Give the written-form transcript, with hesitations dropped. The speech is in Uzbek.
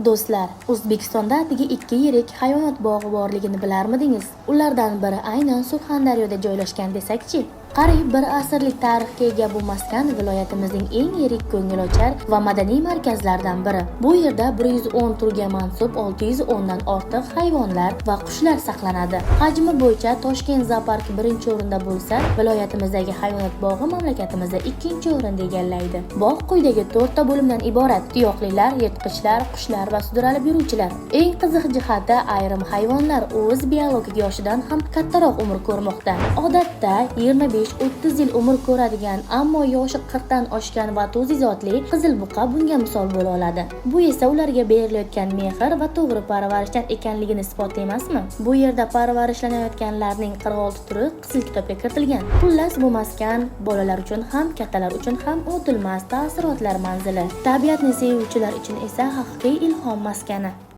Do'stlar, O'zbekistonda atigi ikki yirik hayvonot bog'i borligini bilarmidingiz? Ulardan biri aynan Surxondaryoda joylashgan desak-chi. Qariyb bir asrlik tarixga ega bu maskan viloyatimizning eng yirik ko'ngilochar va madaniy markazlaridan biri. Bu yerda 110 turga mansub 610 dan ortiq hayvonlar va qushlar saqlanadi. Hajmi bo'yicha Toshkent zooparki birinchi o'rinda bo'lsa, viloyatimizdagi hayvonot bog'i mamlakatimizda ikkinchi o'rinda egallaydi. Bog' quyidagi 4 ta bo'limdan iborat: tuyoqlilar, yirtqichlar, qushlar va sudralib yuruvchilar. Eng qiziq jihati, ayrim hayvonlar o'z biologik yoshidan ham kattaroq umr ko'rmoqda. Odatda 25-30 yil umr ko'radigan, ammo yoshi 40 dan oshgan va to'zi zotli qizilbuqa bunga misol bo'la oladi. Bu esa ularga berilayotgan mehr va to'g'ri parvarishdan ekanligini isbotlamasmi? Bu yerda parvarishlanayotganlarning 46 turi qizil kitobga kiritilgan. Xullas, bu maskan bolalar uchun ham, kattalar uchun ham unutilmas taassurotlar manzili. Tabiatni sevuvchilar uchun esa haqiqiy ilhom maskani.